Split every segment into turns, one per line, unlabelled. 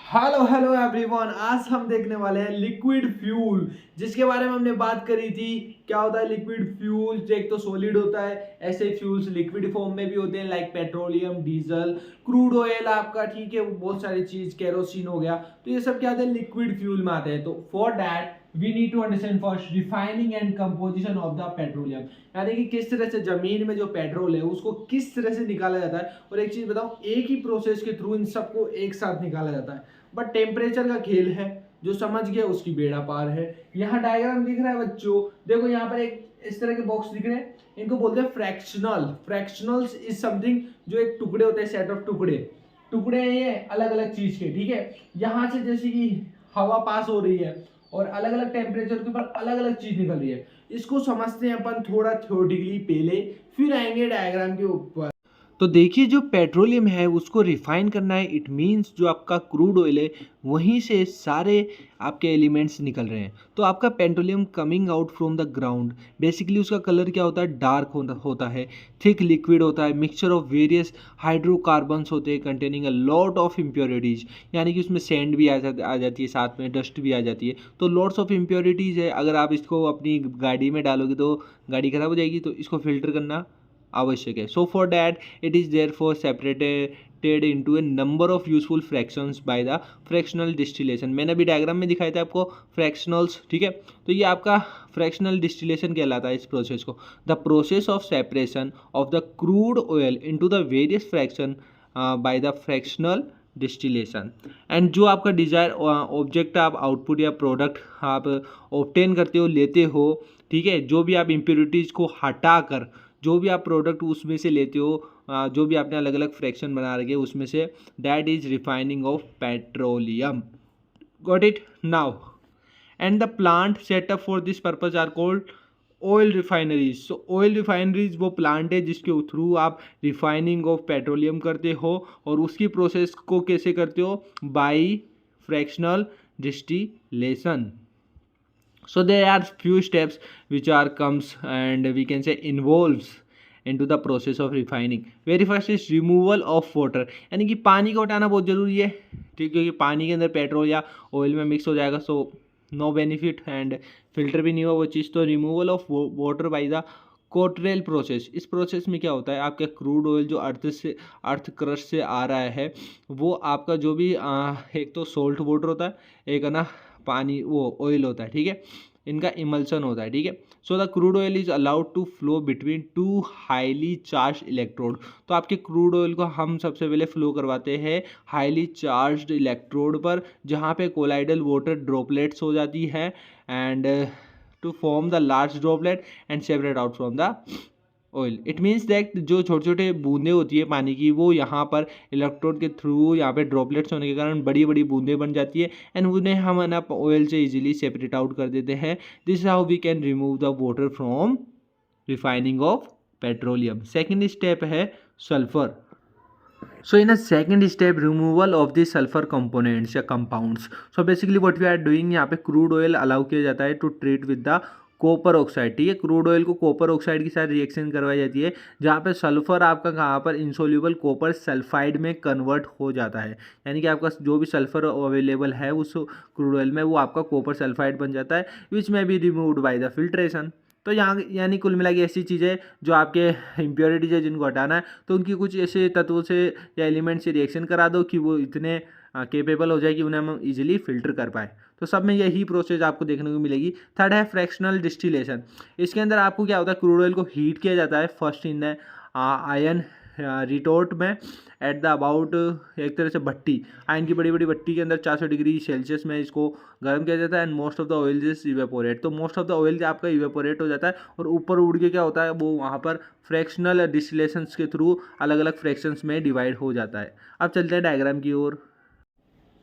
Hello hello everyone, आज हम देखने वाले हैं लिक्विड फ्यूल, जिसके बारे में हमने बात करी थी। क्या होता है लिक्विड फ्यूल? एक तो सॉलिड होता है, ऐसे फ्यूल्स लिक्विड फॉर्म में भी होते हैं, like petroleum, diesel, crude oil आपका, ठीक है, बहुत सारी चीज, केरोसिन हो गया। तो ये सब क्या आते हैं? लिक्विड फ्यूल में आते हैं। तो for that we need to understand first refining and composition of the petroleum, यानी कि किस तरह से जमीन में जो पेट्रोल है उसको किस तरह से निकाला जाता है। और एक चीज बताऊं, एक ही प्रोसेस के थ्रू इन सबको एक साथ निकाला जाता है, बट टेम्परेचर का खेल है। जो समझ गया उसकी बेड़ा पार है। यहाँ डायग्राम दिख रहा है बच्चों, देखो यहाँ पर एक इस तरह के बॉक्स दिख रहे हैं, इनको बोलते हैं फ्रैक्शनल। फ्रैक्शनल्स इज समथिंग जो एक टुकड़े होते हैं, सेट ऑफ टुकड़े। टुकड़े हैं ये अलग अलग चीज के, ठीक है। यहाँ से जैसे कि हवा पास हो रही है और अलग अलग टेम्परेचर के ऊपर अलग अलग चीज निकल रही है। इसको समझते हैं अपन थोड़ा थ्योरेटिकली पहले, फिर आएंगे डायग्राम के ऊपर। तो देखिए, जो पेट्रोलियम है उसको रिफाइन करना है। इट मीन्स जो आपका क्रूड ऑयल है वहीं से सारे आपके एलिमेंट्स निकल रहे हैं। तो आपका petroleum coming out from the ground, basically उसका कलर क्या होता है? डार्क होता है, थिक लिक्विड होता है, मिक्सचर ऑफ वेरियस हाइड्रोकार्बन्स होते हैं containing a lot of impurities, यानी कि उसमें सैंड भी आ जाती है, साथ में डस्ट भी आ जाती है। तो लॉट्स ऑफ इम्प्योरिटीज़ है। अगर आप इसको अपनी गाड़ी में डालोगे तो गाड़ी खराब हो जाएगी, तो इसको फिल्टर करना आवश्यक है। So for that it is there for separated into a number of useful fractions by the fractional distillation. मैंने अभी डायग्राम में दिखाया था आपको फ्रैक्शनल्स, ठीक है। तो ये आपका फ्रैक्शनल डिस्टिलेशन कहलाता है इस प्रोसेस को। The process of separation of the crude oil into the various fraction by the fractional distillation. And जो आपका डिजायर ऑब्जेक्ट आप आउटपुट या प्रोडक्ट आप ऑब्टेन करते हो, लेते हो, ठीक है, जो भी आप इम्प्योरिटीज़ को हटा कर जो भी आप प्रोडक्ट उसमें से लेते हो, जो भी आपने अलग अलग फ्रैक्शन बना रखे उसमें से, that is refining of petroleum. Got it now? And the plant setup for this purpose are called oil refineries. So oil refineries वो प्लांट है जिसके थ्रू आप रिफाइनिंग ऑफ पेट्रोलियम करते हो। और उसकी प्रोसेस को कैसे करते हो? By fractional distillation. So there are few steps which are comes and we can say involves into the process of refining. Very first is removal of water, यानी कि पानी को हटाना बहुत ज़रूरी है, ठीक, क्योंकि पानी के अंदर पेट्रोल या ऑयल में मिक्स हो जाएगा। So no benefit and filter भी नहीं हुआ वो चीज़। तो removal of water by the Cottrell process. इस प्रोसेस में क्या होता है? आपका क्रूड ऑयल जो अर्थ क्रस्ट से आ रहा है, वो आपका जो भी एक तो सोल्ट वाटर होता है, एक है ना पानी, वो ऑयल होता है, ठीक है, इनका इमल्सन होता है, ठीक है। So the crude oil is allowed to flow between two highly charge electrode. तो आपके क्रूड ऑयल को हम सबसे पहले फ्लो करवाते हैं हाईली चार्ज इलेक्ट्रोड पर, जहाँ पे कोलाइडल वाटर ड्रॉपलेट्स हो जाती है and to form the large droplet and separate out from the oil. It means that जो छोटे छोटे बूंदें होती है पानी की, वो यहाँ पर इलेक्ट्रोड के थ्रू यहाँ पे ड्रॉपलेट्स होने के कारण बड़ी बड़ी बूंदें बन जाती है एंड उन्हें हम ना ऑयल से इजीली सेपरेट आउट कर देते हैं। This is how we can remove the water from refining of petroleum. Second step है sulphur. So in a second step, removal of the sulfur components या compounds. So basically what we are doing, यहाँ पे crude oil allow किया जाता है to treat with the copper oxide, ठीक है। Crude oil को कॉपर ऑक्साइड के साथ रिएक्शन करवाई जाती है, जहाँ पे सल्फर आपका कहाँ पर इंसोल्यूबल कॉपर सल्फाइड में कन्वर्ट हो जाता है, यानी कि आपका जो भी सल्फर अवेलेबल है उस क्रूड ऑयल में, वो आपका कॉपर सल्फाइड बन जाता है, विच में be removed by the filtration. तो यहाँ यानी कुल मिला के ऐसी चीज़ें जो आपके इम्प्योरिटीज है जिनको हटाना है, तो उनकी कुछ ऐसे तत्वों से या एलिमेंट से रिएक्शन करा दो कि वो इतने केपेबल हो जाए कि उन्हें हम इजीली फिल्टर कर पाए। तो सब में यही प्रोसेस आपको देखने को मिलेगी। थर्ड है फ्रैक्शनल डिस्टिलेशन। इसके अंदर आपको क्या होता है? क्रूड ऑयल को हीट किया जाता है first in the ion retort में एट द अबाउट, एक तरह से भट्टी, आयन की बड़ी बड़ी भट्टी के अंदर 400 डिग्री सेल्सियस में इसको गर्म किया जाता है and most of the oil is evaporate. तो मोस्ट ऑफ द ऑयल आपका इवेपोरेट हो जाता है और ऊपर उड़ के क्या होता है, वो वहाँ पर फ्रैक्शनल डिस्टिलेशंस के थ्रू अलग अलग फ्रैक्शंस में डिवाइड हो जाता है। अब चलते हैं डायग्राम की ओर।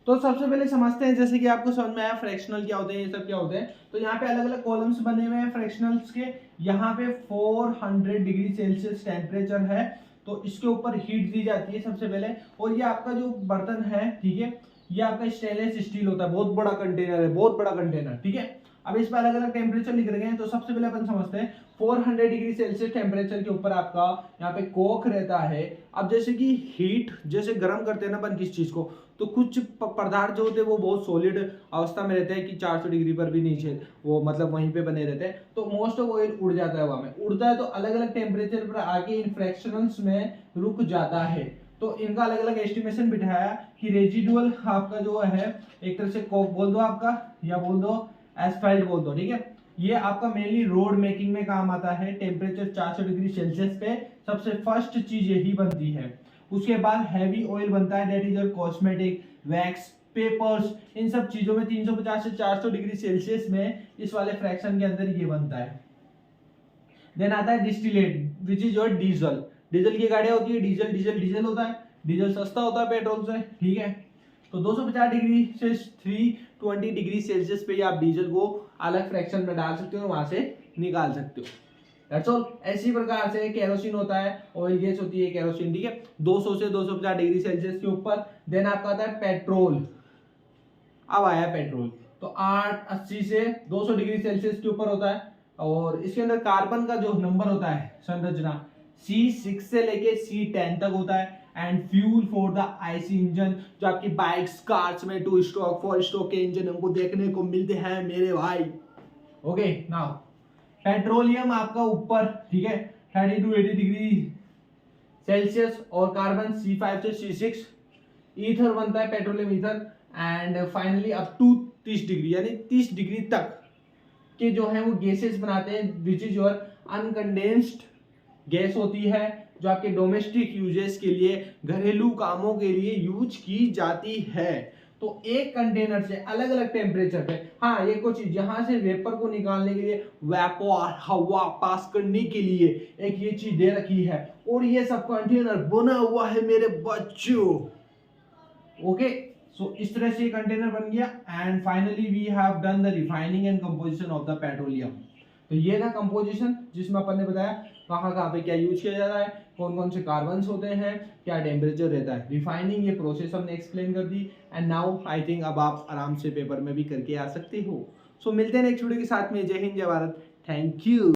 तो सबसे पहले समझते हैं, जैसे कि आपको समझ में आया फ्रैक्शनल क्या होते हैं, ये सब क्या होते हैं। तो यहाँ पे अलग अलग कॉलम्स बने हुए हैं फ्रैक्शनल्स के। यहाँ पे 400 डिग्री सेल्सियस टेम्परेचर है, तो इसके ऊपर हीट दी जाती है सबसे पहले। और ये आपका जो बर्तन है, ठीक है, ये आपका स्टेनलेस स्टील होता है, बहुत बड़ा कंटेनर है, बहुत बड़ा कंटेनर, ठीक है। अब इस पर अलग अलग टेम्परेचर लिख रखे हैं, तो सबसे पहले अपन समझते हैं 400 डिग्री सेल्सियस टेम्परेचर के ऊपर आपका यहाँ पे कोक रहता है। अब जैसे कि हीट जैसे गर्म करते हैं ना अपन किस चीज को, तो कुछ पदार्थ जो होते हैं वो बहुत सॉलिड अवस्था में रहते हैं कि 400 डिग्री पर भी नीचे वो मतलब वहीं पे बने रहते हैं, तो मोस्ट ऑफ ऑयल उड़ जाता है हवा में, उड़ता है तो अलग अलग टेम्परेचर पर आके इन फ्रैक्शंस में रुक जाता है। तो इनका अलग अलग एस्टिमेशन बिठाया कि रेजिडुअल आपका जो है एक तरह से कोक बोल दो आपका, या बोल दो एस्फाल्ट बोल दो, ठीक है। ये आपका मेनली रोड मेकिंग में काम आता है। टेम्परेचर 400 डिग्री सेल्सियस पे सबसे फर्स्ट चीज यही बनती है। उसके बाद हैवी ऑयल बनता है, that is your cosmetic, wax, papers, इन सब चीजों में 350 से 400 डिग्री सेल्सियस में इस वाले फ्रैक्शन के अंदर ये बनता है। देन आता है distillate which is your diesel. Diesel की गाड़ियां होती है, डीजल डीजल डीजल होता है, डीजल सस्ता होता है पेट्रोल से, ठीक है। तो 250 डिग्री से 320 डिग्री सेल्सियस पे आप डीजल को अलग फ्रैक्शन में डाल सकते हो और वहां से निकाल सकते हो। That's all. ऐसी प्रकार से केरोसिन होता है, ऑयल गैस होती है केरोसिन, ठीक है, 200 से 250 डिग्री सेल्सियस के ऊपर। देन आपका आता है पेट्रोल। अब आया पेट्रोल, तो 880 से 200 डिग्री सेल्सियस के ऊपर होता है, और इसके अंदर कार्बन का जो नंबर होता है संरचना C6 से लेके C10 तक होता है। And fuel for the IC engine, जो आपकी बाइक्स कार्स में 2 स्ट्रोक 4 स्ट्रोक के इंजन हमको देखने को मिलते हैं मेरे भाई। ओके नाउ पेट्रोलियम आपका ऊपर, ठीक है, 30 to 80 डिग्री सेल्सियस, और कार्बन C5 से C6। ईथर बनता है petroleum ether, and finally up to 30 degree यानी 30 डिग्री तक के जो है वो गैसेस बनाते हैं, which is your uncondensed gas होती है, जो आपके डोमेस्टिक यूजेस के लिए, घरेलू कामों के लिए यूज की जाती है। तो एक कंटेनर से अलग अलग टेम्परेचर पे, हाँ ये कुछ चीज यहाँ से वेपर को निकालने के लिए, वेपर हवा पास करने के लिए एक ये चीज दे रखी है, और ये सब कंटेनर बना हुआ है मेरे बच्चों। ओके सो इस तरह से कंटेनर बन गया। And finally we have done the refining and composition of the petroleum. तो ये था कंपोजिशन, जिसमें अपन ने बताया कहाँ कहाँ पे क्या यूज किया जाता है, कौन कौन से कार्बन्स होते हैं, क्या टेम्परेचर रहता है। रिफाइनिंग ये प्रोसेस हमने एक्सप्लेन कर दी, एंड नाउ आई थिंक अब आप आराम से पेपर में भी करके आ सकते हो। सो मिलते हैं नेक्स्ट वीडियो के साथ में। जय हिंद, जय भारत, थैंक यू।